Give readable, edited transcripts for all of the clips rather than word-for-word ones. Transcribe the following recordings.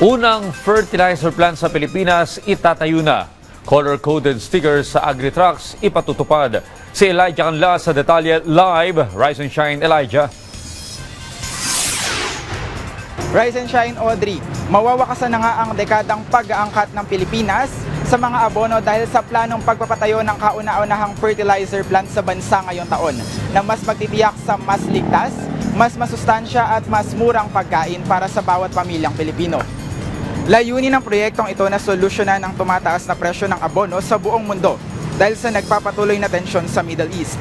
Unang fertilizer plant sa Pilipinas itatayo na. Color-coded stickers sa agri-trucks ipatutupad. Si Elijah Canla sa detalye live. Rise and shine, Elijah. Rise and shine, Audrey. Mawawakasan na nga ang dekadang pag-aangkat ng Pilipinas sa mga abono dahil sa planong pagpapatayo ng kauna-unahang fertilizer plant sa bansa ngayong taon na mas magtitiyak sa mas ligtas, mas masustansya at mas murang pagkain para sa bawat pamilyang Pilipino. Layunin ng proyektong ito na solusyonan ang tumataas na presyo ng abono sa buong mundo dahil sa nagpapatuloy na tensyon sa Middle East.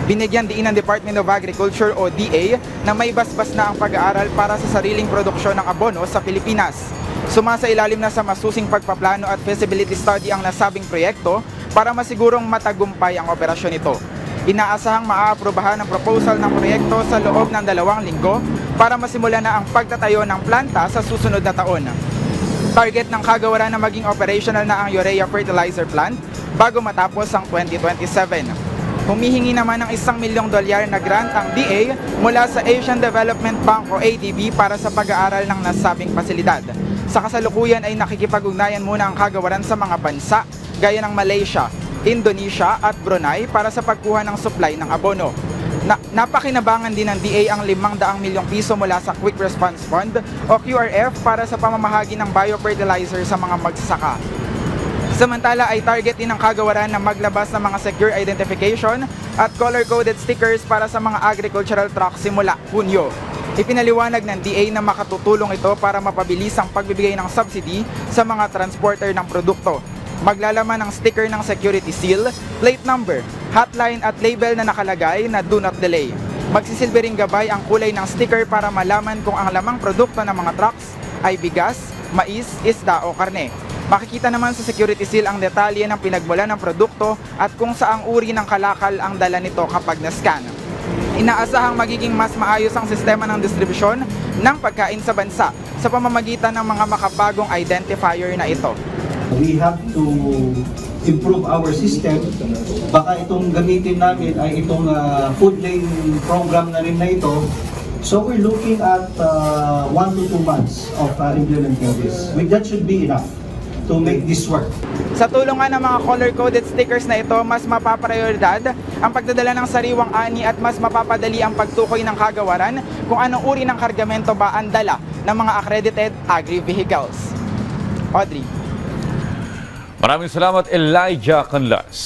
Binigyan diin ng Department of Agriculture o DA na may basbas na ang pag-aaral para sa sariling produksyon ng abono sa Pilipinas. Sumasailalim na sa masusing pagpaplano at feasibility study ang nasabing proyekto para masigurong matagumpay ang operasyon nito. Inaasahang maaaprubahan ang proposal ng proyekto sa loob ng 2 linggo para masimula na ang pagtatayo ng planta sa susunod na taon. Target ng kagawaran na maging operational na ang urea fertilizer plant bago matapos ang 2027. Humihingi naman ng $1 milyong na grant ang DA mula sa Asian Development Bank o ADB para sa pag-aaral ng nasabing pasilidad. Sa kasalukuyan ay nakikipag-ugnayan muna ang kagawaran sa mga bansa gaya ng Malaysia, Indonesia at Brunei para sa pagkuha ng supply ng abono. Napakinabangan din ng DA ang 500 milyong piso mula sa Quick Response Fund o QRF para sa pamamahagi ng biofertilizer sa mga magsasaka. Samantala ay target din ng kagawaran na maglabas ng mga secure identification at color-coded stickers para sa mga agricultural trucks simula Hunyo. Ipinaliwanag ng DA na makatutulong ito para mapabilis ang pagbibigay ng subsidy sa mga transporter ng produkto. Maglalaman ng sticker ng security seal, plate number, hotline at label na nakalagay na do not delay. Magsisilbi ring gabay ang kulay ng sticker para malaman kung ang lamang produkto ng mga trucks ay bigas, mais, isda o karne. Makikita naman sa security seal ang detalye ng pinagmula ng produkto at kung saang uri ng kalakal ang dala nito kapag na-scan. Inaasahang magiging mas maayos ang sistema ng distribusyon ng pagkain sa bansa sa pamamagitan ng mga makabagong identifier na ito. We have to improve our system. Baka itong gamitin namin ay itong food lane program na rin na ito. So we're looking at 1 to 2 months of implementing this. That should be enough to make this work. Sa tulungan ng mga color-coded stickers na ito, mas mapaprioridad ang pagdadala ng sariwang ani at mas mapapadali ang pagtukoy ng kagawaran kung anong uri ng kargamento ba ang dala ng mga accredited agri-vehicles. Audrey. Maraming salamat, Elijah Canlas.